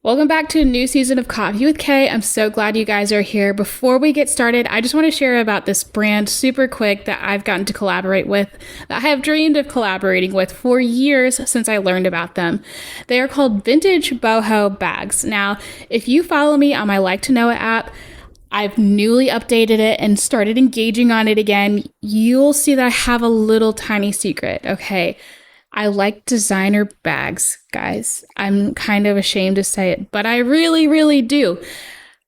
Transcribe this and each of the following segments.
Welcome back to a new season of Coffee with Kay. I'm so glad you guys are here. Before we get started, I just want to share about this brand super quick that I've gotten to collaborate with, that I have dreamed of collaborating with for years since I learned about them. They are called Vintage Boho Bags. Now, if you follow me on my Like to Know It app, I've newly updated it and started engaging on it again. You'll see that I have a little tiny secret, okay? I like designer bags, guys. I'm kind of ashamed to say it, but I really, really do.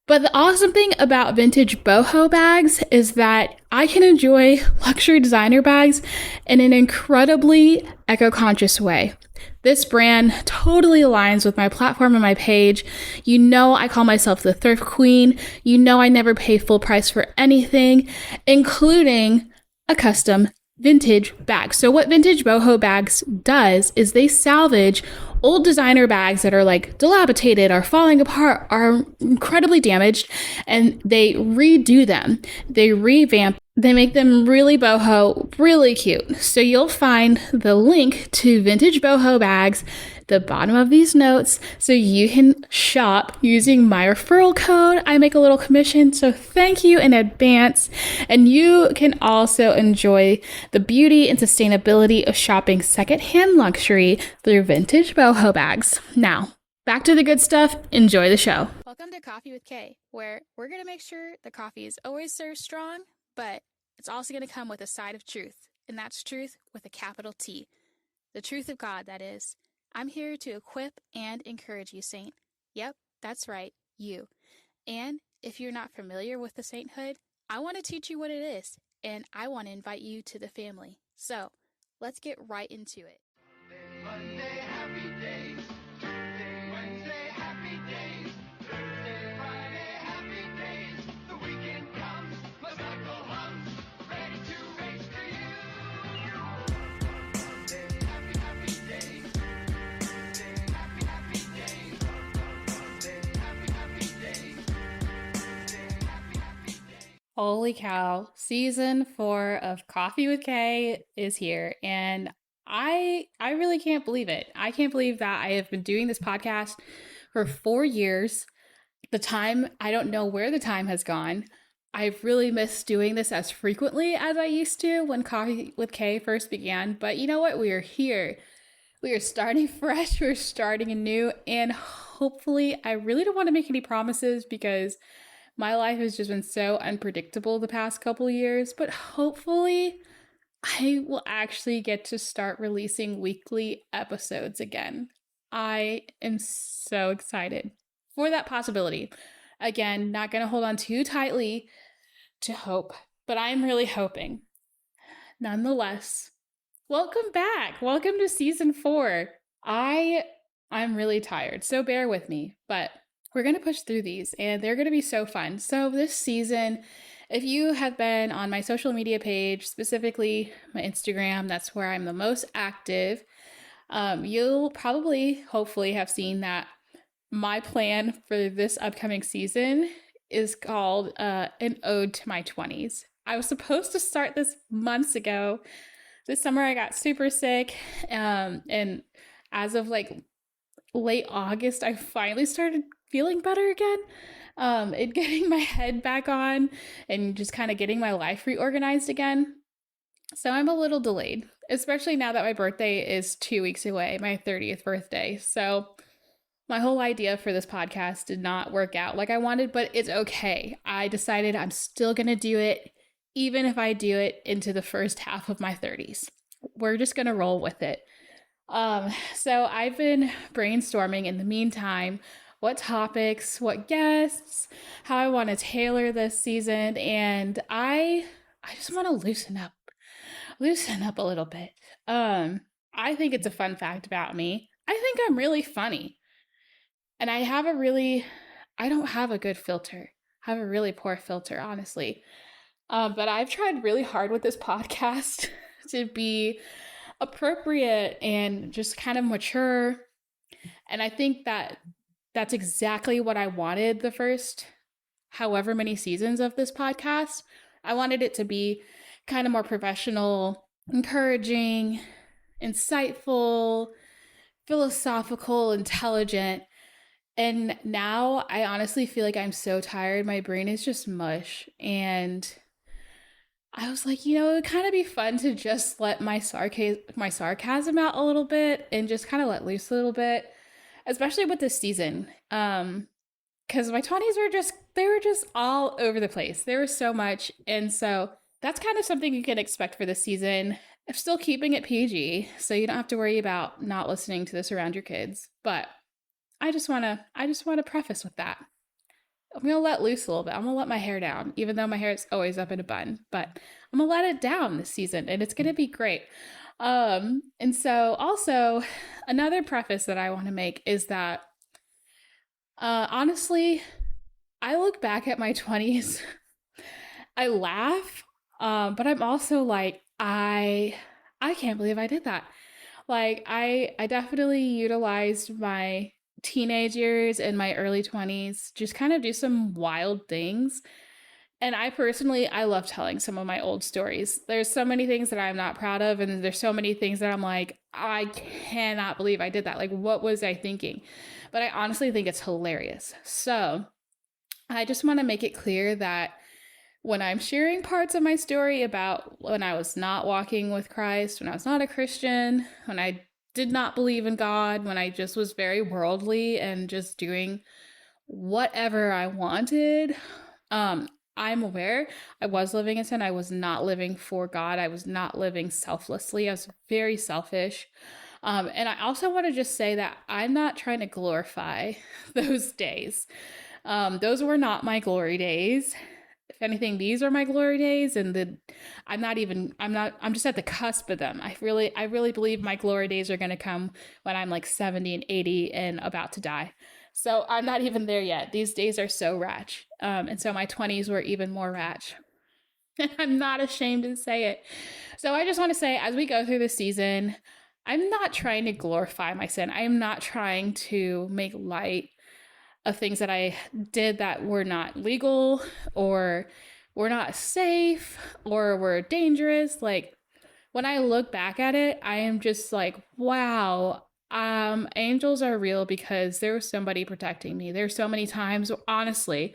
But the awesome thing about vintage boho bags is that I can enjoy luxury designer bags in an incredibly eco-conscious way. This brand totally aligns with my platform and my page. You know I call myself the thrift queen. You know I never pay full price for anything, including a custom vintage bag. So what Vintage Boho Bags does is they salvage old designer bags that are like dilapidated, are falling apart, are incredibly damaged, and they redo them. They revamp. They make them really boho, really cute. So you'll find the link to Vintage Boho Bags at the bottom of these notes so you can shop using my referral code. I make a little commission, so thank you in advance. And you can also enjoy the beauty and sustainability of shopping secondhand luxury through Vintage Boho Bags. Now, back to the good stuff. Enjoy the show. Welcome to Coffee with Kay, where we're going to make sure the coffee is always served strong, but it's also going to come with a side of truth, and that's truth with a capital T. The truth of God, that is. I'm here to equip and encourage you, Saint. Yep, that's right, you. And if you're not familiar with the sainthood, I want to teach you what it is, and I want to invite you to the family. So, let's get right into it. Monday, happy days. Tuesday, Wednesday, happy days. Thursday, Friday, happy days. The weekend comes, my cycle hums, ready to race to you. Monday, happy days. Tuesday, happy days. Monday, happy days. Tuesday, happy days. Holy cow, season 4 of Coffee with Kay is here, and I really can't believe it. I can't believe that I have been doing this podcast for 4 years. I don't know where the time has gone. I've really missed doing this as frequently as I used to when Coffee with Kay first began. But you know what? We are here. We are starting fresh. We're starting anew. And hopefully, I really don't want to make any promises because my life has just been so unpredictable the past couple years. But hopefully, I will actually get to start releasing weekly episodes again. I am so excited for that possibility. Again, not going to hold on too tightly to hope, but I'm really hoping. Nonetheless, welcome back. Welcome to season 4. I'm really tired, so bear with me, but we're going to push through these and they're going to be so fun. So this season, if you have been on my social media page, specifically my Instagram, that's where I'm the most active, you'll probably, hopefully, have seen that my plan for this upcoming season is called An Ode to My 20s. I was supposed to start this months ago. This summer I got super sick, and as of like late August, I finally started feeling better again. And getting my head back on and just kind of getting my life reorganized again. So I'm a little delayed, especially now that my birthday is 2 weeks away, my 30th birthday. So my whole idea for this podcast did not work out like I wanted, but it's okay. I decided I'm still going to do it, even if I do it into the first half of my 30s. We're just going to roll with it. So I've been brainstorming in the meantime what topics, what guests, how I want to tailor this season, and I just want to loosen up a little bit. I think it's a fun fact about me. I think I'm really funny, and I don't have a good filter. I have a really poor filter, honestly. But I've tried really hard with this podcast to be appropriate and just kind of mature, and I think that that's exactly what I wanted the first however many seasons of this podcast. I wanted it to be kind of more professional, encouraging, insightful, philosophical, intelligent, And now I honestly feel like I'm so tired. My brain is just mush. And I was like, it would kind of be fun to just let my sarcasm out a little bit and just kind of let loose a little bit, especially with this season. Because my 20s were just all over the place. There was so much. And so that's kind of something you can expect for this season. I'm still keeping it PG, so you don't have to worry about not listening to this around your kids. But I just wanna preface with that. I'm gonna let loose a little bit. I'm gonna let my hair down, even though my hair is always up in a bun. But I'm gonna let it down this season, and it's gonna be great. And so also another preface that I want to make is that honestly, I look back at my 20s, I laugh, but I'm also like, I can't believe I did that. Like I definitely utilized my teenage years and my early 20s just kind of do some wild things. And I love telling some of my old stories. There's so many things that I'm not proud of, and there's so many things that I'm like, I cannot believe I did that. Like, what was I thinking? But I honestly think it's hilarious. So I just want to make it clear that when I'm sharing parts of my story about when I was not walking with Christ, when I was not a Christian, when I did not believe in God, when I just was very worldly and just doing whatever I wanted, um, I'm aware I was living in sin. I was not living for God. I was not living selflessly. I was very selfish. And I also want to just say that I'm not trying to glorify those days. Those were not my glory days. If anything, these are my glory days, and I'm just at the cusp of them. I really believe my glory days are going to come when I'm like 70 and 80 and about to die. So I'm not even there yet. These days are so ratch. And so my 20s were even more ratch. And I'm not ashamed to say it. So I just want to say, as we go through the season, I'm not trying to glorify my sin. I am not trying to make light of things that I did that were not legal or were not safe or were dangerous. Like, when I look back at it, I am just like, wow, angels are real because there was somebody protecting me. There's so many times, honestly,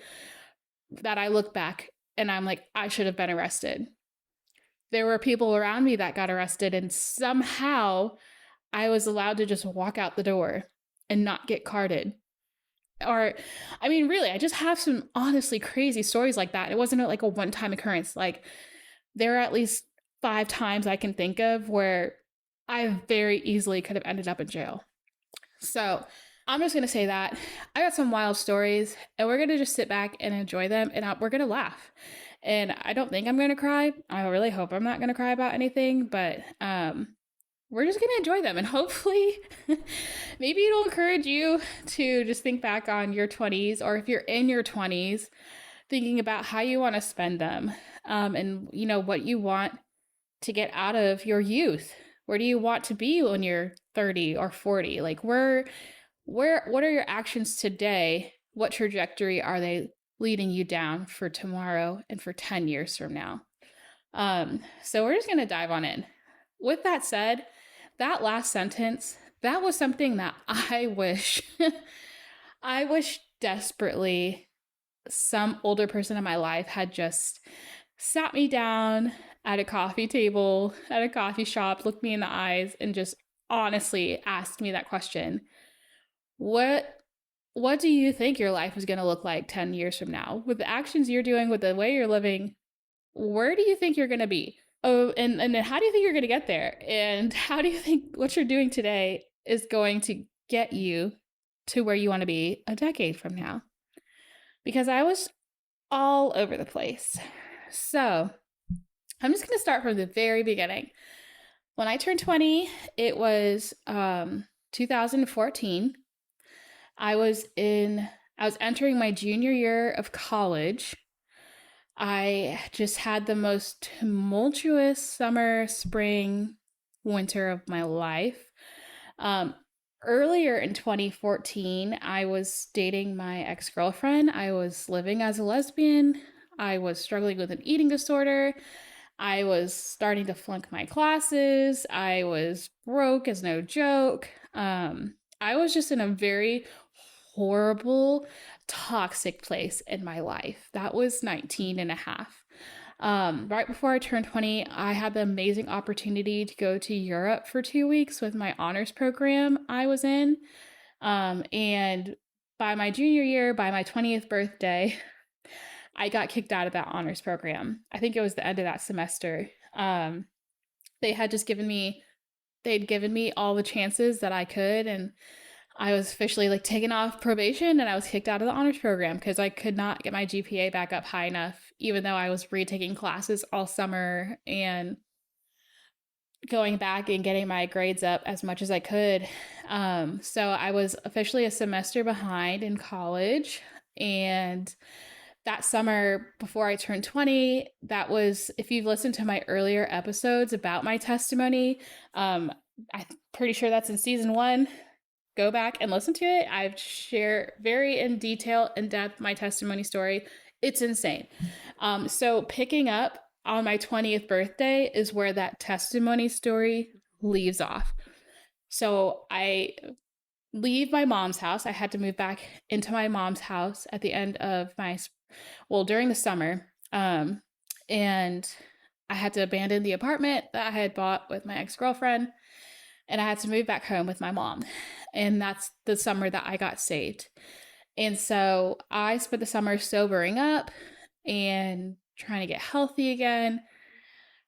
that I look back and I'm like, I should have been arrested. There were people around me that got arrested, and somehow I was allowed to just walk out the door and not get carded. Or, I mean, really, I just have some honestly crazy stories like that. It wasn't like a one time occurrence. Like, there are at least 5 times I can think of where I very easily could have ended up in jail. So I'm just going to say that I got some wild stories, and we're going to just sit back and enjoy them, and we're going to laugh. And I don't think I'm going to cry. I really hope I'm not going to cry about anything, but we're just going to enjoy them. And hopefully, maybe it'll encourage you to just think back on your 20s, or if you're in your 20s, thinking about how you want to spend them, and what you want to get out of your youth. Where do you want to be when you're 30 or 40? Like, what are your actions today? What trajectory are they leading you down for tomorrow and for 10 years from now? So we're just going to dive on in. With that said, that last sentence, that was something that I wish, I wish desperately some older person in my life had just sat me down at a coffee table, at a coffee shop, looked me in the eyes, and just honestly asked me that question. What what do you think your life is going to look like 10 years from now? With the actions you're doing, with the way you're living, where do you think you're going to be? Oh, and then how do you think you're going to get there? And how do you think what you're doing today is going to get you to where you want to be a decade from now? Because I was all over the place. So I'm just going to start from the very beginning. When I turned 20, it was 2014. I was entering my junior year of college. I just had the most tumultuous summer, spring, winter of my life. Earlier in 2014, I was dating my ex-girlfriend. I was living as a lesbian. I was struggling with an eating disorder. I was starting to flunk my classes. I was broke as no joke. I was just in a very horrible, toxic place in my life. That was 19 and a half. Right before I turned 20, I had the amazing opportunity to go to Europe for 2 weeks with my honors program I was in. And by my junior year, by my 20th birthday, I got kicked out of that honors program. I think it was the end of that semester. They had just they'd given me all the chances that I could, and I was officially like taken off probation, and I was kicked out of the honors program because I could not get my GPA back up high enough, even though I was retaking classes all summer and going back and getting my grades up as much as I could. So I was officially a semester behind in college. And that summer before I turned 20, that was, if you've listened to my earlier episodes about my testimony, I'm pretty sure that's in season 1. Go back and listen to it. I've shared very in detail, in depth my testimony story. It's insane. So picking up on my 20th birthday is where that testimony story leaves off. So I leave my mom's house. I had to move back into my mom's house at the end of during the summer. And I had to abandon the apartment that I had bought with my ex-girlfriend, and I had to move back home with my mom. And that's the summer that I got saved. And so I spent the summer sobering up and trying to get healthy again,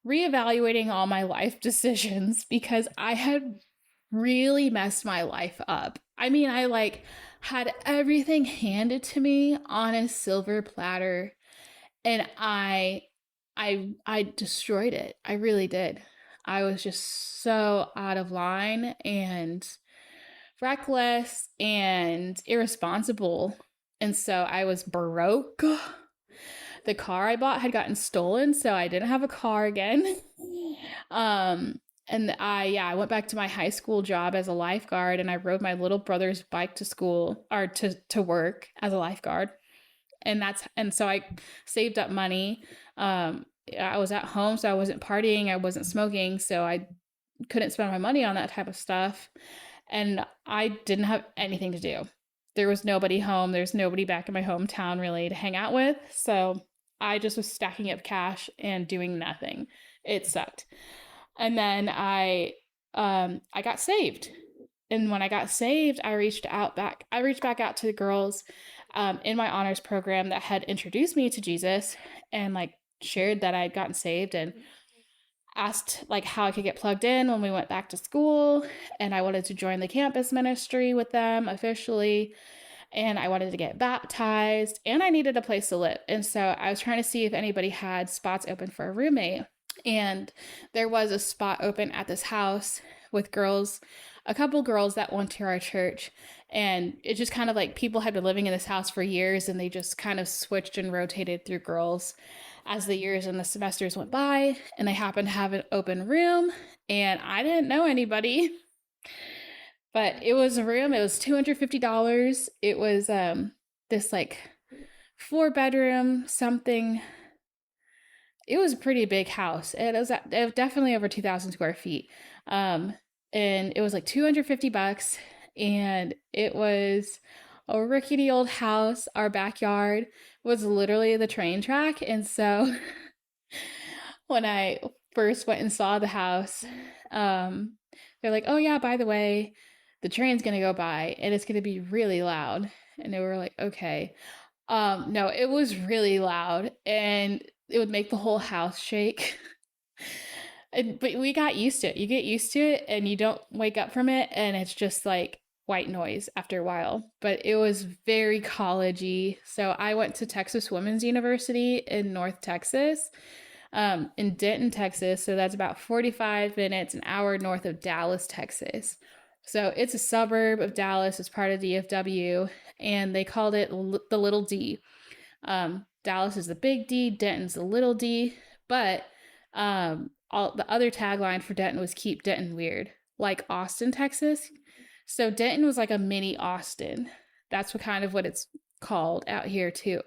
reevaluating all my life decisions because I had really messed my life up. I mean, I had everything handed to me on a silver platter, and I destroyed it. I really did. I was just so out of line and reckless and irresponsible. And so I was broke. The car I bought had gotten stolen, so I didn't have a car again. And I went back to my high school job as a lifeguard, and I rode my little brother's bike to school or to work as a lifeguard. And so I saved up money. I was at home, so I wasn't partying, I wasn't smoking, so I couldn't spend my money on that type of stuff. And I didn't have anything to do. There was nobody home. There's nobody back in my hometown really to hang out with. So I just was stacking up cash and doing nothing. It sucked. And then I got saved. And when I got saved, I reached back out to the girls in my honors program that had introduced me to Jesus, and shared that I had gotten saved, and asked how I could get plugged in when we went back to school. And I wanted to join the campus ministry with them officially, and I wanted to get baptized, and I needed a place to live. And so I was trying to see if anybody had spots open for a roommate. And there was a spot open at this house with a couple girls that went to our church. And it just kind of people had been living in this house for years, and they just kind of switched and rotated through girls as the years and the semesters went by. And they happened to have an open room, and I didn't know anybody. But it was a room. It was $250. It was this 4-bedroom something. It was a pretty big house. It was definitely over 2,000 square feet. And it was $250, and it was a rickety old house. Our backyard was literally the train track. And so when I first went and saw the house, they're like, "Oh yeah, by the way, the train's gonna go by and it's gonna be really loud." And they were like, "Okay." No, it was really loud, and it would make the whole house shake. But we got used to it. You get used to it and you don't wake up from it, and it's just white noise after a while. But it was very college-y. So I went to Texas Women's University in North Texas, in Denton, Texas. So that's about 45 minutes, an hour north of Dallas, Texas. So it's a suburb of Dallas. It's part of DFW, and they called it the Little D. Dallas is the big D, Denton's the little D, but all the other tagline for Denton was "Keep Denton Weird," like Austin, Texas. So Denton was like a mini Austin. That's what it's called out here too.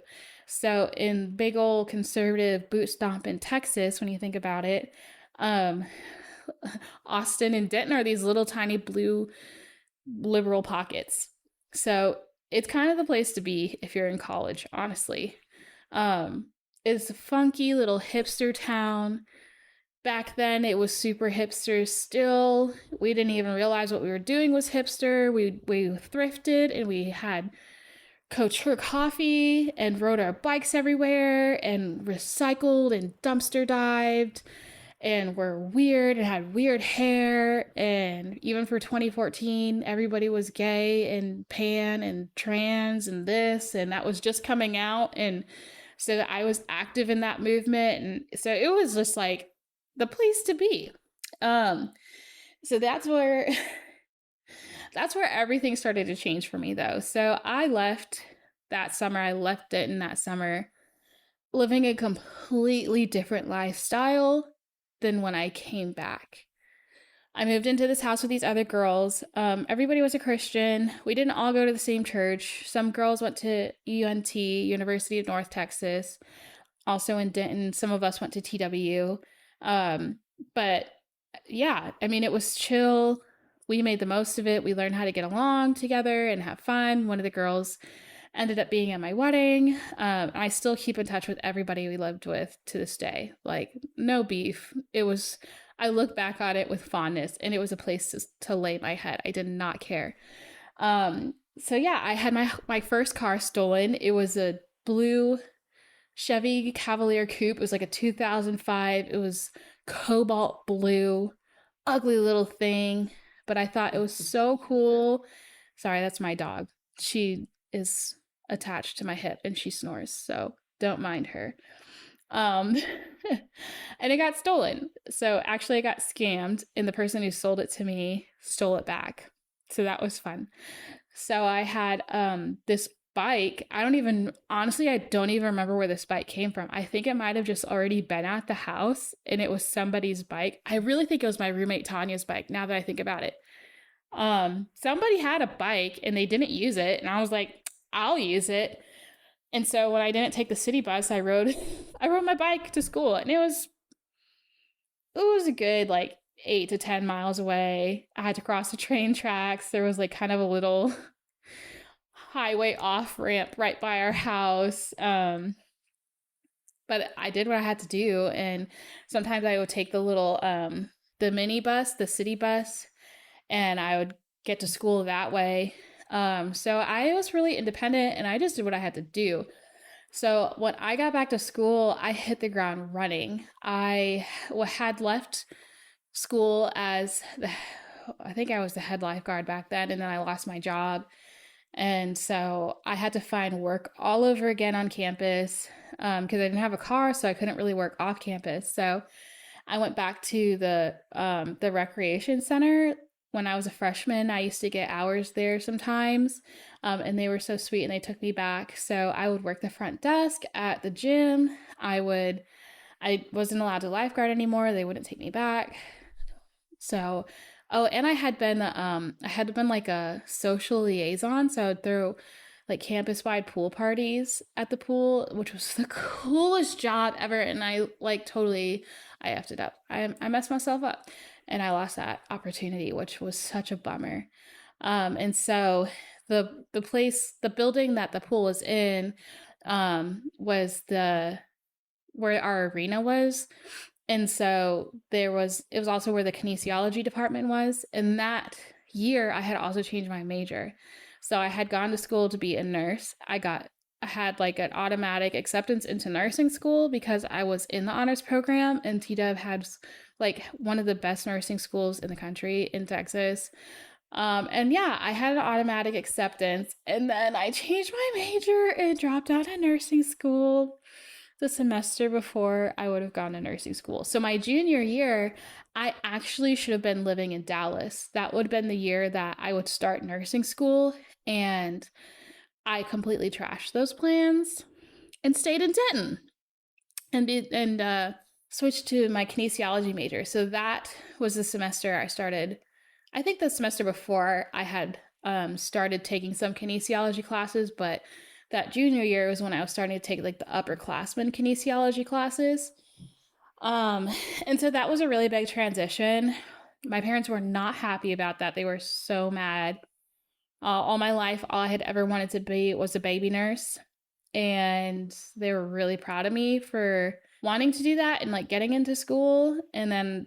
So in big old conservative boot stomp in Texas, when you think about it, Austin and Denton are these little tiny blue liberal pockets. So it's kind of the place to be if you're in college, honestly. Um, it's a funky little hipster town. Back then, it was super hipster still. We didn't even realize what we were doing was hipster. We thrifted and we had couture coffee and rode our bikes everywhere and recycled and dumpster dived and were weird and had weird hair. And even for 2014, everybody was gay and pan and trans and this, and that was just coming out. And so I was active in that movement. And so it was just like the place to be. Um, so that's where everything started to change for me though. So I left that summer. I left it in that summer, living a completely different lifestyle than when I came back. I moved into this house with these other girls. Everybody was a Christian. We didn't all go to the same church. Some girls went to UNT, University of North Texas, also in Denton. Some of us went to TW. But yeah, I mean, it was chill. We made the most of it. We learned how to get along together and have fun. One of the girls ended up being at my wedding. I still keep in touch with everybody we lived with to this day. Like, no beef. I look back on it with fondness, and it was a place to lay my head. I did not care. So yeah, I had my first car stolen. It was a blue Chevy Cavalier Coupe. It was like a 2005. It was cobalt blue, ugly little thing, but I thought it was so cool. Sorry, that's my dog. She is attached to my hip and she snores, so don't mind her. Um, and it got stolen. So actually, I got scammed, and the person who sold it to me stole it back. So that was fun. So I had this bike. I don't even remember where this bike came from. I think it might have just already been at the house and it was somebody's bike. I really think it was my roommate Tanya's bike now that I think about it. Somebody had a bike and they didn't use it, and I was like, I'll use it. And so when I didn't take the city bus, I rode I rode my bike to school, and it was a good like 8 to 10 miles away. I had to cross the train tracks. There was like kind of a little highway off ramp right by our house. But I did what I had to do, and sometimes I would take the mini bus, the city bus, and I would get to school that way. So I was really independent, and I just did what I had to do. So when I got back to school, I hit the ground running. I had left school I think I was the head lifeguard back then, and then I lost my job. And so I had to find work all over again on campus because I didn't have a car, so I couldn't really work off campus. So I went back to the recreation center. When I was a freshman, I used to get hours there sometimes, and they were so sweet and they took me back. So I would work the front desk at the gym. I wasn't allowed to lifeguard anymore. They wouldn't take me back. So, oh, and I had been like a social liaison, so I would throw like campus-wide pool parties at the pool, which was the coolest job ever. And I effed it up. I messed myself up, and I lost that opportunity, which was such a bummer. And so the building that the pool was in, was where our arena was. And so it was also where the kinesiology department was. And that year I had also changed my major. So I had gone to school to be a nurse. I had like an automatic acceptance into nursing school because I was in the honors program, and TW had like one of the best nursing schools in the country in Texas. And yeah, I had an automatic acceptance, and then I changed my major and dropped out of nursing school the semester before I would have gone to nursing school. So my junior year, I actually should have been living in Dallas. That would have been the year that I would start nursing school, and I completely trashed those plans and stayed in Denton and switched to my kinesiology major. So that was the semester I started. I think the semester before I had started taking some kinesiology classes, but that junior year was when I was starting to take like the upperclassmen kinesiology classes. Um, and so that was a really big transition. My parents were not happy about that. They were so mad. All my life, all I had ever wanted to be was a baby nurse. And they were really proud of me for wanting to do that and like getting into school. And then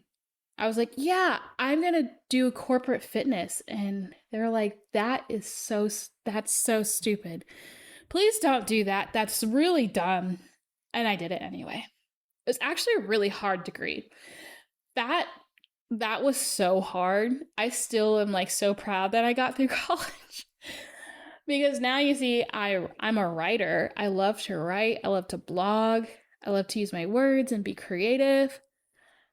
I was like, yeah, I'm going to do corporate fitness. And they were like, that's so stupid. Please don't do that. That's really dumb. And I did it anyway. It was actually a really hard degree. That that was so hard. I still am like so proud that I got through college. Because now you see I'm a writer. I love to write, I love to blog, I love to use my words and be creative.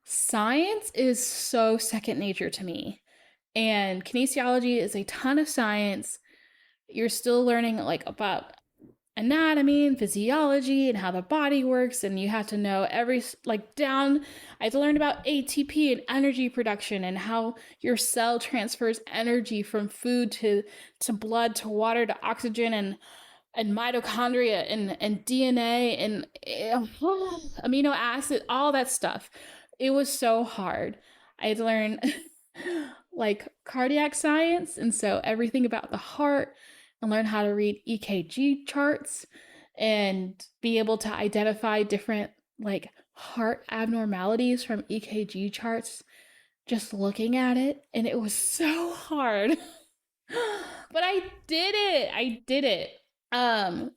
Science is so second nature to me. And kinesiology is a ton of science. You're still learning like about anatomy and physiology and how the body works, and you have to know every like down. I had to learn about ATP and energy production and how your cell transfers energy from food to blood to water to oxygen and mitochondria and DNA and amino acid, all that stuff. It was so hard. I had to learn like cardiac science, and so everything about the heart, and learn how to read EKG charts and be able to identify different like heart abnormalities from EKG charts just looking at it. And it was so hard. But I did it. I did it. And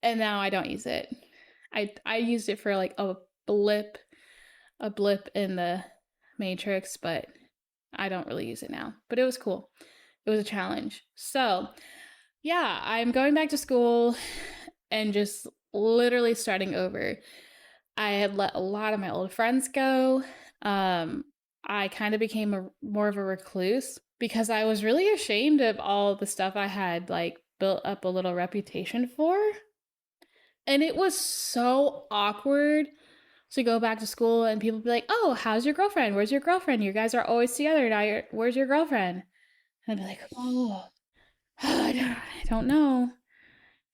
now I don't use it. I used it for like a blip in the matrix, but I don't really use it now. But it was cool. It was a challenge. So, yeah, I'm going back to school and just literally starting over. I had let a lot of my old friends go. I kind of became more of a recluse because I was really ashamed of all the stuff I had like built up a little reputation for. And it was so awkward to go back to school and people be like, "Oh, how's your girlfriend? Where's your girlfriend? You guys are always together now. Where's your girlfriend?" And I'd be like, "Oh, I don't know.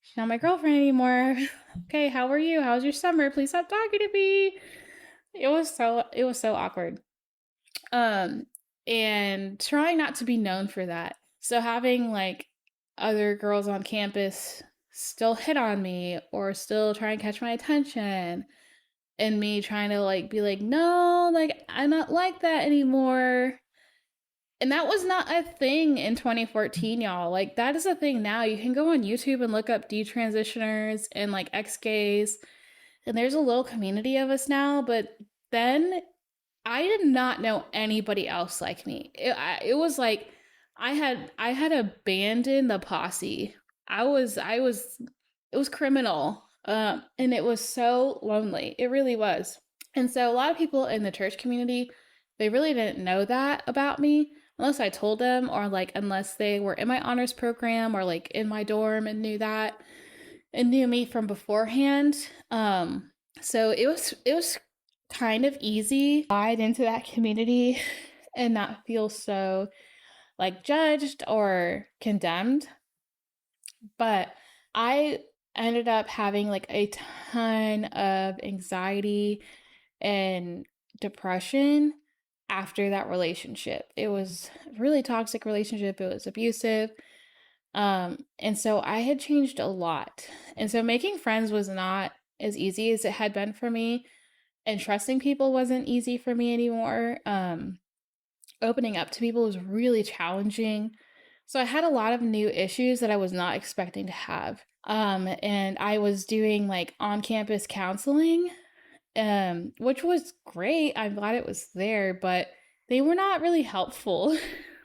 She's not my girlfriend anymore. Okay, how are you? How's your summer? Please stop talking to me." It was so awkward. Um and trying not to be known for that. So having like other girls on campus still hit on me or still try and catch my attention, and me trying to like be like, "No, like I'm not like that anymore." And that was not a thing in 2014, y'all. Like, that is a thing now. You can go on YouTube and look up detransitioners and like ex gays, and there's a little community of us now. But then I did not know anybody else like me. It was like I had abandoned the posse. It was criminal. And it was so lonely. It really was. And so a lot of people in the church community, they really didn't know that about me unless I told them, or like unless they were in my honors program or like in my dorm and knew that and knew me from beforehand. So it was kind of easy to slide into that community and not feel so like judged or condemned. But I ended up having like a ton of anxiety and depression after that relationship. It was a really toxic relationship. It was abusive. And so I had changed a lot. And so making friends was not as easy as it had been for me. And trusting people wasn't easy for me anymore. Opening up to people was really challenging. So I had a lot of new issues that I was not expecting to have. And I was doing like on campus counseling, which was great. I'm glad it was there, but they were not really helpful.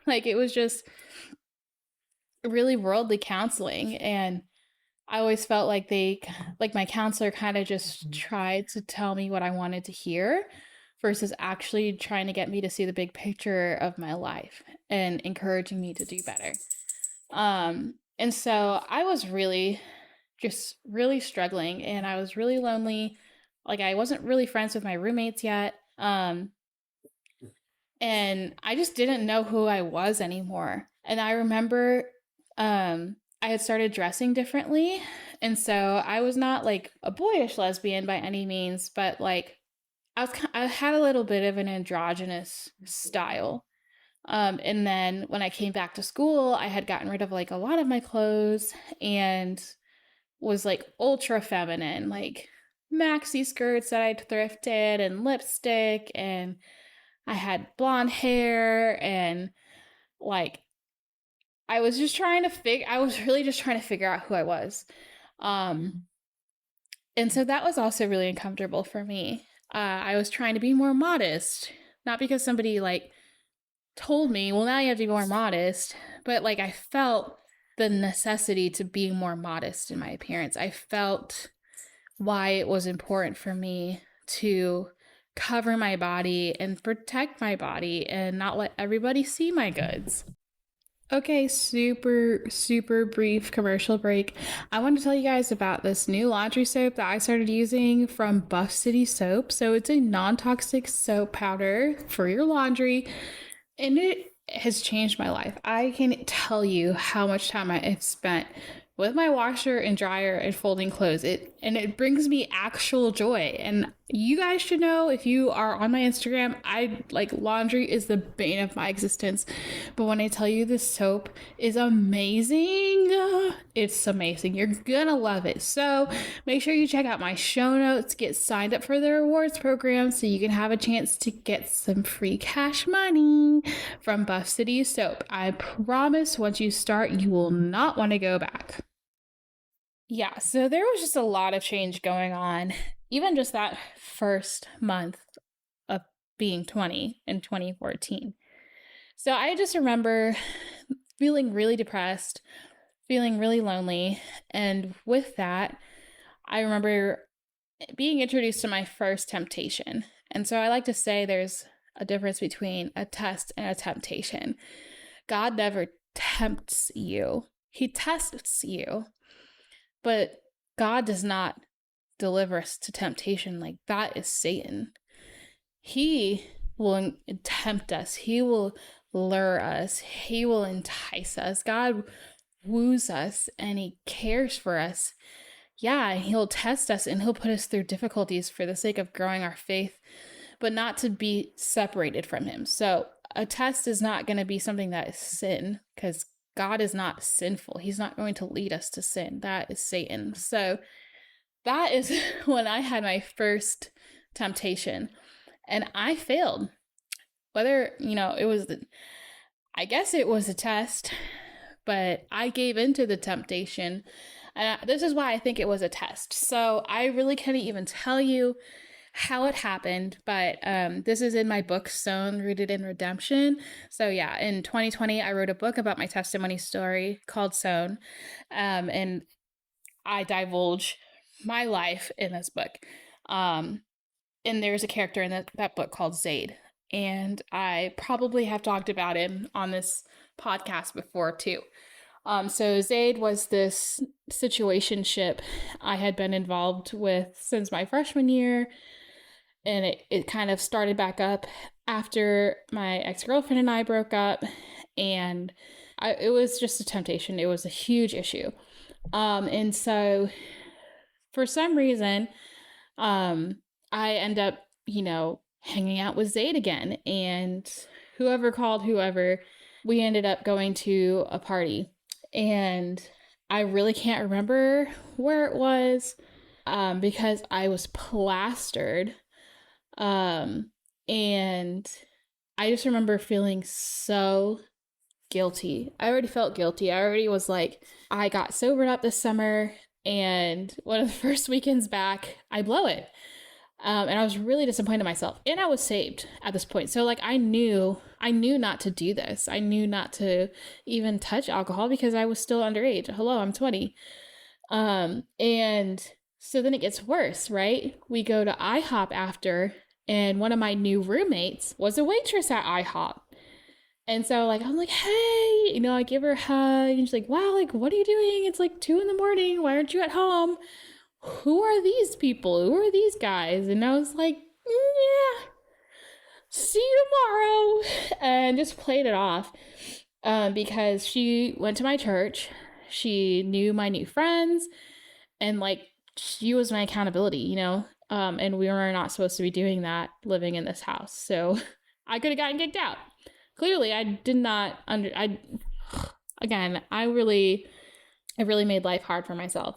Like, it was just really worldly counseling. And I always felt like like my counselor kind of just tried to tell me what I wanted to hear versus actually trying to get me to see the big picture of my life and encouraging me to do better. And so I was just really struggling, and I was really lonely. Like, I wasn't really friends with my roommates yet. And I just didn't know who I was anymore. And I remember I had started dressing differently. And so I was not like a boyish lesbian by any means, but like I had a little bit of an androgynous style. And then when I came back to school, I had gotten rid of like a lot of my clothes and was like ultra feminine, like maxi skirts that I'd thrifted and lipstick, and I had blonde hair, and like I was really just trying to figure out who I was. Um and so that was also really uncomfortable for me. I was trying to be more modest, not because somebody like told me, well, now you have to be more modest, but like I felt the necessity to be more modest in my appearance. I felt why it was important for me to cover my body and protect my body and not let everybody see my goods. Okay, super brief commercial break. I want to tell you guys about this new laundry soap that I started using from Buff City Soap. So it's a non-toxic soap powder for your laundry, and it has changed my life. I can tell you how much time I have spent with my washer and dryer and folding clothes. It brings me actual joy. And you guys should know, if you are on my Instagram, I like laundry is the bane of my existence. But when I tell you this soap is amazing, it's amazing. You're gonna love it. So make sure you check out my show notes, get signed up for the rewards program so you can have a chance to get some free cash money from Buff City Soap. I promise once you start, you will not want to go back. Yeah, so there was just a lot of change going on, even just that first month of being 20 in 2014. So I just remember feeling really depressed, feeling really lonely. And with that, I remember being introduced to my first temptation. And so I like to say there's a difference between a test and a temptation. God never tempts you, He tests you. But God does not deliver us to temptation. Like, that is Satan. He will tempt us. He will lure us. He will entice us. God woos us and He cares for us. Yeah, He'll test us and He'll put us through difficulties for the sake of growing our faith, but not to be separated from Him. So a test is not going to be something that is sin, because God is not sinful. He's not going to lead us to sin. That is Satan. So that is when I had my first temptation, and I failed. Whether, I guess it was a test, but I gave into the temptation. This is why I think it was a test. So I really can't even tell you how it happened, but this is in my book, Sown, Rooted in Redemption. So yeah, in 2020, I wrote a book about my testimony story called Sown, and I divulge my life in this book. And there's a character in that book called Zaid, and I probably have talked about him on this podcast before too. So Zaid was this situationship I had been involved with since my freshman year, and it kind of started back up after my ex-girlfriend and I broke up, and it was just a temptation. It was a huge issue. And so for some reason, I end up, hanging out with Zaid again, and whoever called whoever, we ended up going to a party, and I really can't remember where it was, because I was plastered. And I just remember feeling so guilty. I already felt guilty. I already was like, I got sobered up this summer, and one of the first weekends back, I blow it. And I was really disappointed in myself, and I was saved at this point. So like, I knew not to do this. I knew not to even touch alcohol because I was still underage. Hello, I'm 20. And so then it gets worse, right? We go to IHOP after, and one of my new roommates was a waitress at IHOP. And so like, I'm like, hey, I give her a hug, and she's like, wow, like, what are you doing? It's like 2 a.m. Why aren't you at home? Who are these people? Who are these guys? And I was like, yeah, see you tomorrow. And just played it off, because she went to my church. She knew my new friends, and like, she was my accountability, and we were not supposed to be doing that living in this house. So I could have gotten kicked out. clearly I did not again, I really made life hard for myself.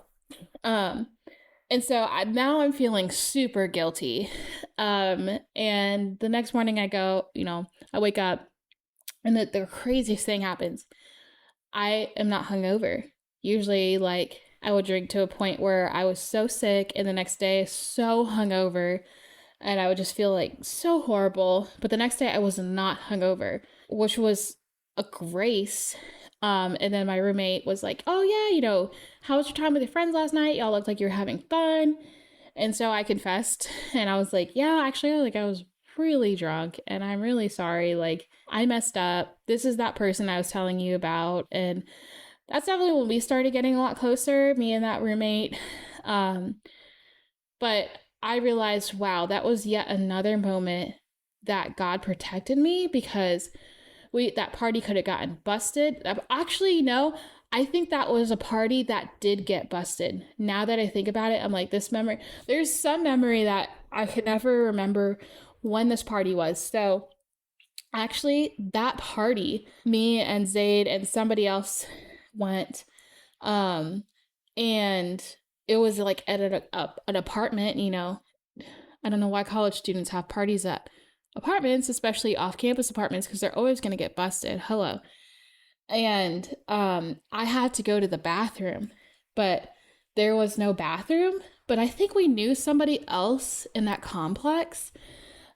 Um, and so now I'm feeling super guilty. And the next morning I go, I wake up and the craziest thing happens. I am not hungover. Usually, like, I would drink to a point where I was so sick, and the next day, so hungover, and I would just feel like so horrible. But the next day, I was not hungover, which was a grace. And then my roommate was like, "Oh yeah, how was your time with your friends last night? Y'all looked like you were having fun." And so I confessed, and I was like, "Yeah, actually, like I was really drunk, and I'm really sorry. Like I messed up. This is that person I was telling you about." And that's definitely when we started getting a lot closer, me and that roommate. Um, but I realized, wow, that was yet another moment that God protected me, because that party could have gotten busted. Actually, no, I think that was a party that did get busted. Now that I think about it, I'm like, there's some memory that I could never remember when this party was. So actually, that party, me and Zayd and somebody else went, um, and it was like at an apartment, I don't know why college students have parties at apartments, especially off campus apartments, because they're always going to get busted. Hello. And I had to go to the bathroom, but there was no bathroom. But I think we knew somebody else in that complex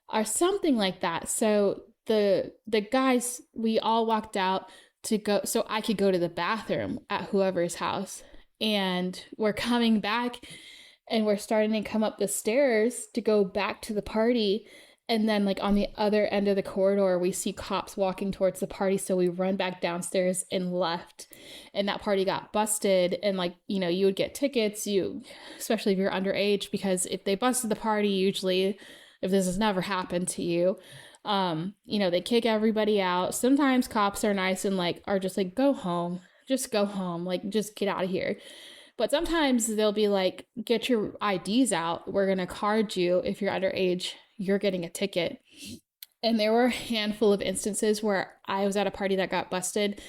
or something like that. So the guys, we all walked out to go so I could go to the bathroom at whoever's house. And we're coming back and we're starting to come up the stairs to go back to the party. And then, like, on the other end of the corridor, we see cops walking towards the party. So we run back downstairs and left. And that party got busted. And, like, you would get tickets, especially if you're underage, because if they busted the party, usually, if this has never happened to you, they kick everybody out. Sometimes cops are nice and, like, are just like, go home. Just go home. Like, just get out of here. But sometimes they'll be like, get your IDs out. We're going to card you. If you're underage, you're getting a ticket. And there were a handful of instances where I was at a party that got busted,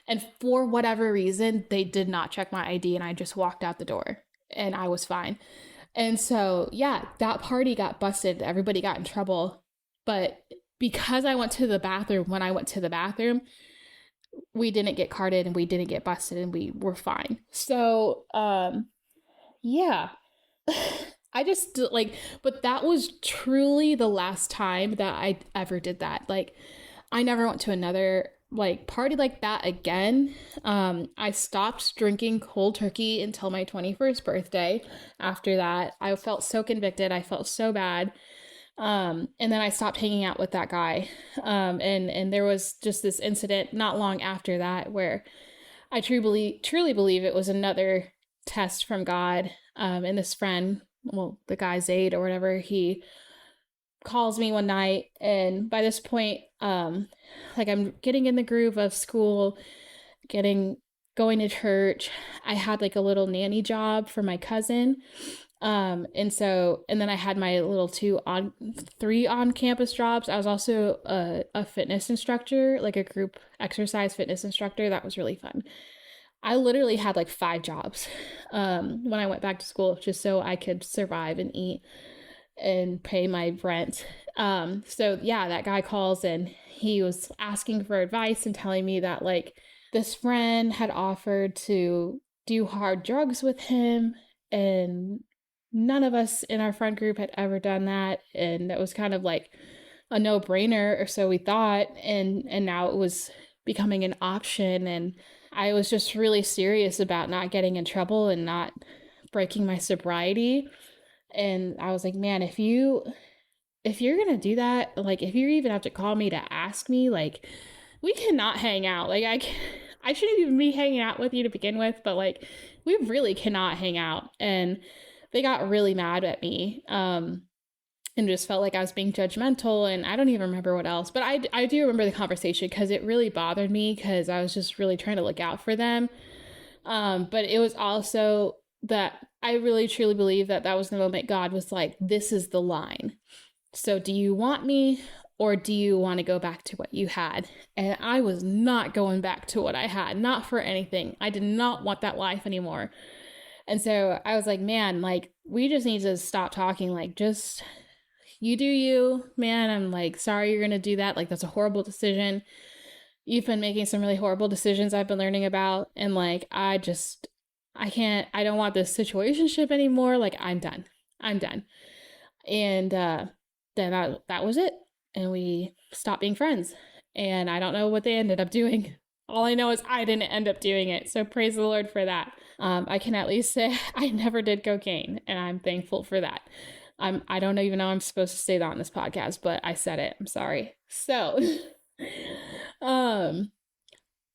and for whatever reason, they did not check my ID, and I just walked out the door and I was fine. And so, yeah, that party got busted. Everybody got in trouble. But because I went to the bathroom, when I went to the bathroom, we didn't get carded and we didn't get busted and we were fine. So, yeah. I just like, but that was truly the last time that I ever did that. Like, I never went to another like party like that again. I stopped drinking cold turkey until my 21st birthday. After that, I felt so convicted. I felt so bad. And then I stopped hanging out with that guy. And there was just this incident not long after that where I truly believe it was another test from God. And this friend, well, the guy Zayd or whatever, he calls me one night, and by this point, like, I'm getting in the groove of school, going to church. I had like a little nanny job for my cousin. And then I had my little 3 on campus jobs. I was also a fitness instructor, like a group exercise fitness instructor. That was really fun. I literally had like 5 jobs when I went back to school, just so I could survive and eat and pay my rent. So yeah, that guy calls and he was asking for advice and telling me that, like, this friend had offered to do hard drugs with him, and none of us in our friend group had ever done that, and that was kind of like a no-brainer, or so we thought. And now it was becoming an option, and I was just really serious about not getting in trouble and not breaking my sobriety. And I was like, man, if you're gonna do that, like, if you even have to call me to ask me, like, we cannot hang out. Like, I shouldn't even be hanging out with you to begin with, but like, we really cannot hang out. And they got really mad at me, and just felt like I was being judgmental, and I don't even remember what else. But I do remember the conversation because it really bothered me, because I was just really trying to look out for them. But it was also that I really truly believe that was the moment God was like, this is the line. So do you want me, or do you want to go back to what you had? And I was not going back to what I had, not for anything. I did not want that life anymore. And so I was like, man, like, we just need to stop talking. Like, just you do you, man. I'm like, sorry you're going to do that. Like, that's a horrible decision. You've been making some really horrible decisions I've been learning about. And like, I don't want this situationship anymore. Like, I'm done. I'm done. And then that was it. And we stopped being friends. And I don't know what they ended up doing. All I know is I didn't end up doing it. So praise the Lord for that. I can at least say I never did cocaine, and I'm thankful for that. I don't even know I'm supposed to say that on this podcast, but I said it. I'm sorry. So,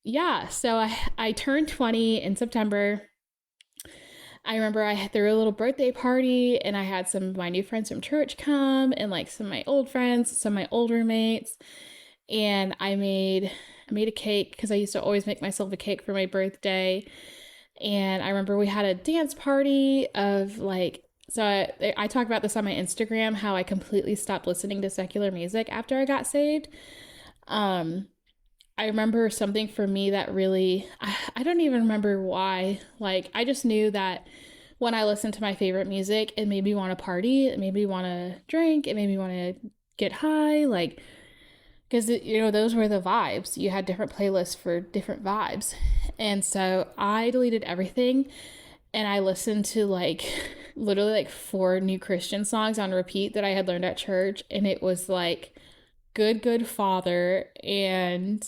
yeah. So I turned 20 in September. I remember I threw a little birthday party, and I had some of my new friends from church come, and like some of my old friends, some of my old roommates, and I made a cake because I used to always make myself a cake for my birthday. And I remember we had a dance party of like, so I talk about this on my Instagram, how I completely stopped listening to secular music after I got saved. I remember something for me that really, I don't even remember why. Like, I just knew that when I listened to my favorite music, it made me want to party. It made me want to drink. It made me want to get high. Like, because, those were the vibes. You had different playlists for different vibes. And so I deleted everything and I listened to like literally like 4 new Christian songs on repeat that I had learned at church. And it was like Good Father and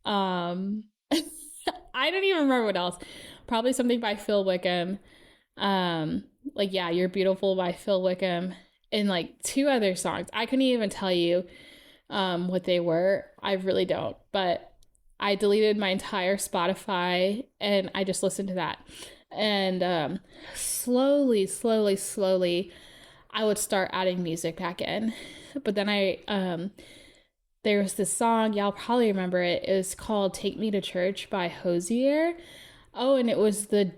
I don't even remember what else. Probably something by Phil Wickham. Like, yeah, You're Beautiful by Phil Wickham, and like 2 other songs. I couldn't even tell you what they were. I really don't. But I deleted my entire Spotify and I just listened to that. And slowly, I would start adding music back in. But then there was this song, y'all probably remember it. It was called Take Me to Church by Hosier. Oh, and it was the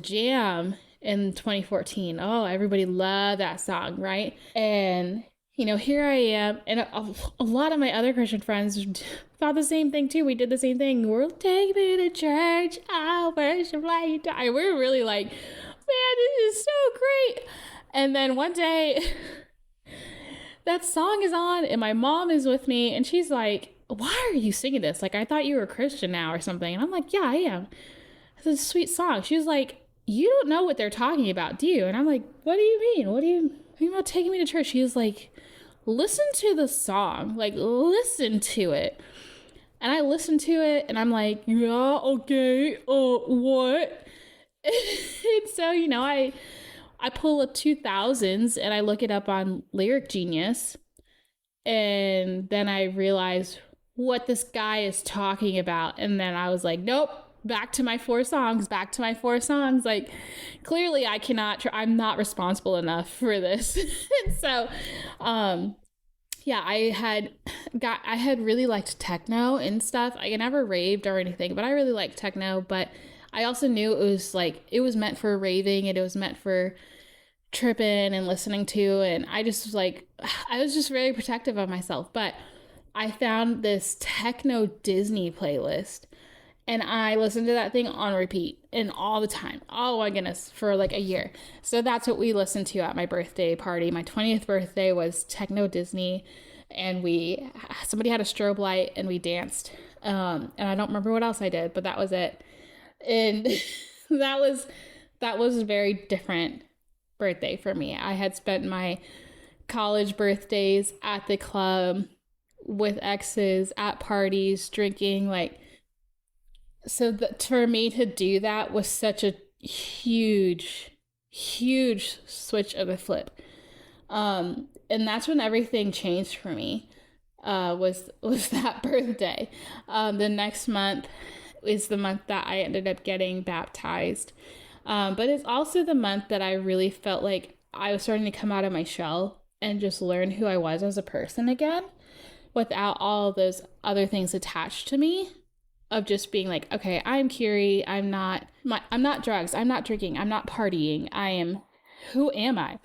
jam in 2014. Oh, everybody loved that song, right? And here I am, and a lot of my other Christian friends thought the same thing too. We did the same thing. We're take me to church, I'll worship like you die. We were really like, man, this is so great. And then one day, that song is on, and my mom is with me, and she's like, why are you singing this? Like, I thought you were a Christian now or something. And I'm like, yeah, I am. It's a sweet song. She was like, you don't know what they're talking about, do you? And I'm like, what do you mean? What do you mean about taking me to church? She was like, listen to the song. Like, listen to it. And I listened to it, and I'm like, yeah, okay, what? And so, I pull up 2000s, and I look it up on Lyric Genius, and then I realize what this guy is talking about. And then I was like, nope. Back to my 4 songs. Like, clearly I cannot, I'm not responsible enough for this. And so, yeah, I had really liked techno and stuff. I never raved or anything, but I really liked techno. But I also knew it was meant for raving, and it was meant for tripping and listening to. And I just was like, I was just very protective of myself. But I found this techno Disney playlist, and I listened to that thing on repeat and all the time. Oh my goodness, for like a year. So that's what we listened to at my birthday party. My 20th birthday was techno Disney, and somebody had a strobe light and we danced. And I don't remember what else I did, but that was it. And that was a very different birthday for me. I had spent my college birthdays at the club with exes, at parties, drinking, like, so for me to do that was such a huge switch of a flip. And that's when everything changed for me, was that birthday. The next month is the month that I ended up getting baptized. But it's also the month that I really felt like I was starting to come out of my shell and just learn who I was as a person again, without all those other things attached to me, of just being like, okay, I'm Kiri. I'm not drugs. I'm not drinking. I'm not partying. Who am I?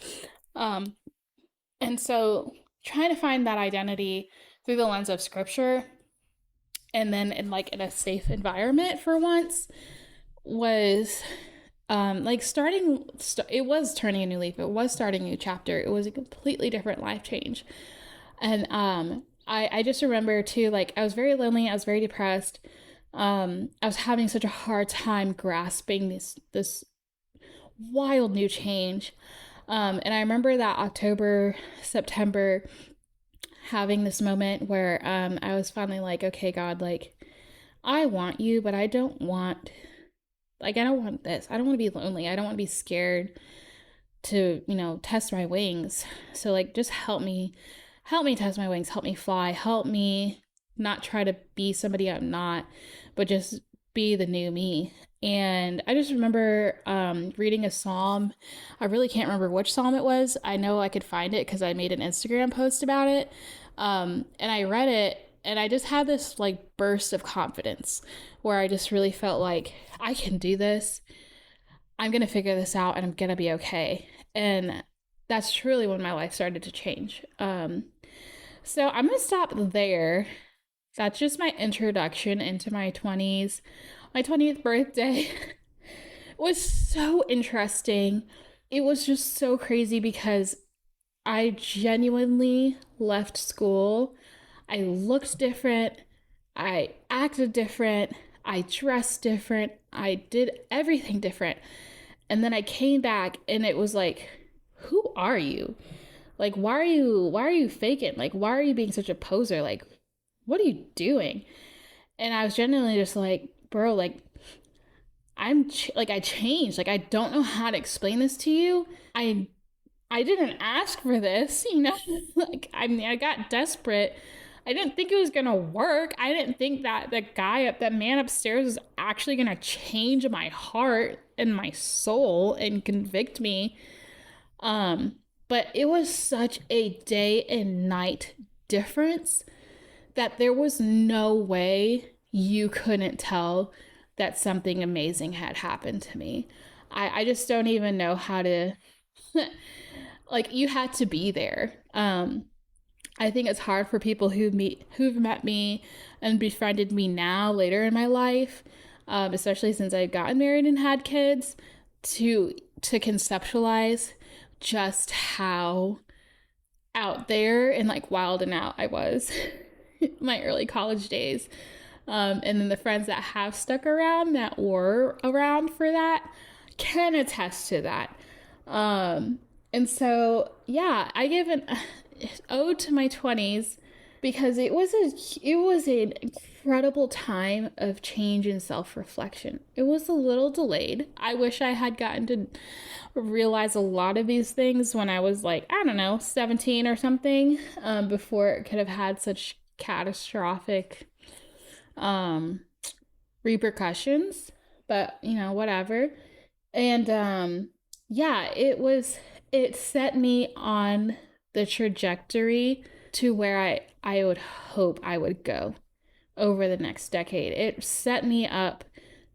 And so trying to find that identity through the lens of scripture, and then in a safe environment for once, was it was turning a new leaf. It was starting a new chapter. It was a completely different life change. And I just remember too, like, I was very lonely. I was very depressed. I was having such a hard time grasping this wild new change. And I remember that October, September, having this moment where I was finally like, okay, God, like, I want you, but I don't want this. I don't want to be lonely. I don't want to be scared to, test my wings. So, like, just help me test my wings, help me fly, help me not try to be somebody I'm not, but just be the new me. And I just remember reading a psalm. I really can't remember which psalm it was. I know I could find it because I made an Instagram post about it. And I read it, and I just had this like burst of confidence where I just really felt like I can do this. I'm going to figure this out, and I'm going to be okay. And that's truly when my life started to change. So I'm going to stop there. That's just my introduction into my 20s. My 20th birthday was so interesting. It was just so crazy because I genuinely left school. I looked different. I acted different. I dressed different. I did everything different. And then I came back and it was like, who are you? Like, why are you faking? Like, why are you being such a poser? Like, what are you doing? And I was genuinely just like, bro, like, I changed. Like, I don't know how to explain this to you. I didn't ask for this, like, I mean, I got desperate. I didn't think it was gonna work. I didn't think that that man upstairs was actually gonna change my heart and my soul and convict me. But it was such a day and night difference that there was no way you couldn't tell that something amazing had happened to me. I just don't even know how to like, you had to be there. I think it's hard for people who've met me and befriended me now later in my life, especially since I've gotten married and had kids, to conceptualize just how out there and like wild and out I was my early college days. And then the friends that have stuck around, that were around for that, can attest to that. And so, yeah, I give an ode to my 20s because it was an incredible time of change and self-reflection. It was a little delayed. I wish I had gotten to realize a lot of these things when I was like, I don't know, 17 or something, before it could have had such catastrophic repercussions. But, whatever. And yeah, it set me on the trajectory to where I would hope I would go over the next decade. It set me up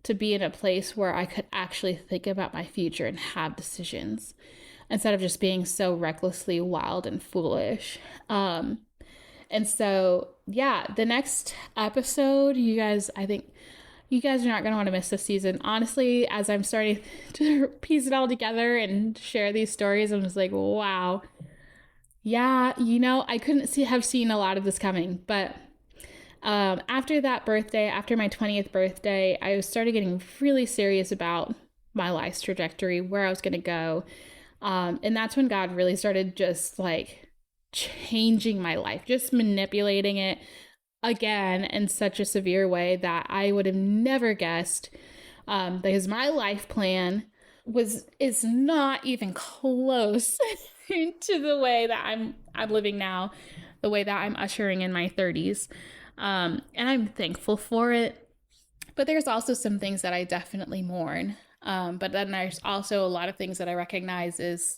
to be in a place where I could actually think about my future and have decisions instead of just being so recklessly wild and foolish. And so, yeah, the next episode, I think you guys are not going to want to miss this season. Honestly, as I'm starting to piece it all together and share these stories, I'm just like, wow. Yeah, I couldn't have seen a lot of this coming. But after that birthday, after my 20th birthday, I started getting really serious about my life's trajectory, where I was going to go. And that's when God really started just like changing my life, just manipulating it again in such a severe way that I would have never guessed, because my life plan is not even close to the way that I'm living now, the way that I'm ushering in my 30s. And I'm thankful for it. But there's also some things that I definitely mourn. But then there's also a lot of things that I recognize is,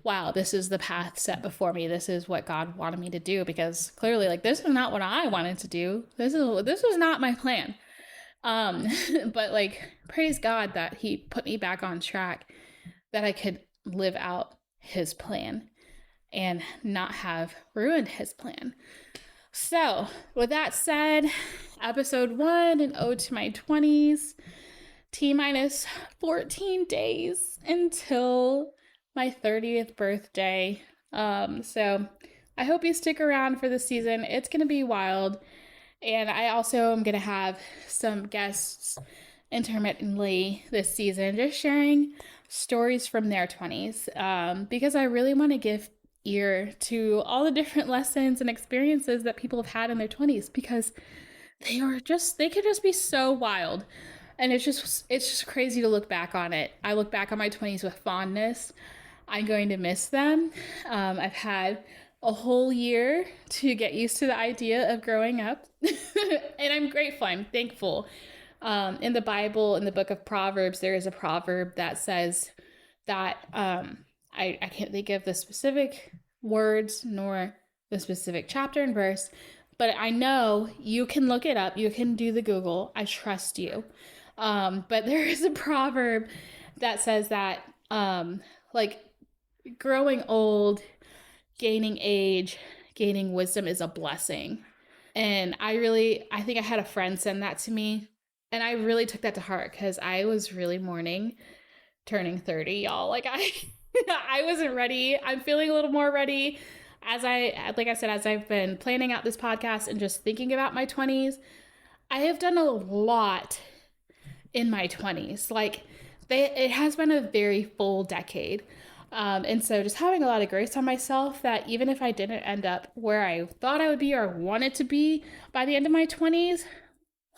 wow, this is the path set before me. This is what God wanted me to do, because clearly, like, this is not what I wanted to do. This was not my plan. But like, praise God that He put me back on track, that I could live out His plan and not have ruined His plan. So, with that said, episode 1, An Ode to My 20s, T minus 14 days until my 30th birthday. So, I hope you stick around for this season. It's going to be wild. And I also am going to have some guests intermittently this season, just sharing stories from their 20s, because I really want to give ear to all the different lessons and experiences that people have had in their 20s, because they could just be so wild. And it's just crazy to look back on it. I look back on my 20s with fondness. I'm going to miss them. I've had a whole year to get used to the idea of growing up. And I'm grateful. I'm thankful. In the Bible, in the book of Proverbs, there is a proverb that says that I can't think of the specific words nor the specific chapter and verse, but I know you can look it up. You can do the Google. I trust you. But there is a proverb that says that, like, growing old, gaining age, gaining wisdom is a blessing. And I think I had a friend send that to me. And I really took that to heart because I was really mourning turning 30, y'all. Like, I wasn't ready. I'm feeling a little more ready like I said, as I've been planning out this podcast and just thinking about my 20s. I have done a lot in my 20s. Like, it has been a very full decade. And so just having a lot of grace on myself that even if I didn't end up where I thought I would be or wanted to be by the end of my 20s,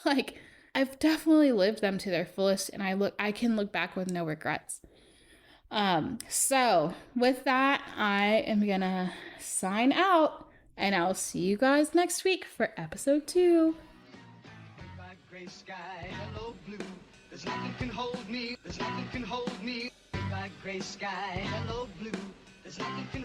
like, I've definitely lived them to their fullest, and I can look back with no regrets. So with that, I am gonna sign out, and I'll see you guys next week for episode 2. Goodbye, gray sky, hello blue. There's nothing can hold me. There's nothing can hold me. Goodbye, gray sky, hello blue. There's nothing can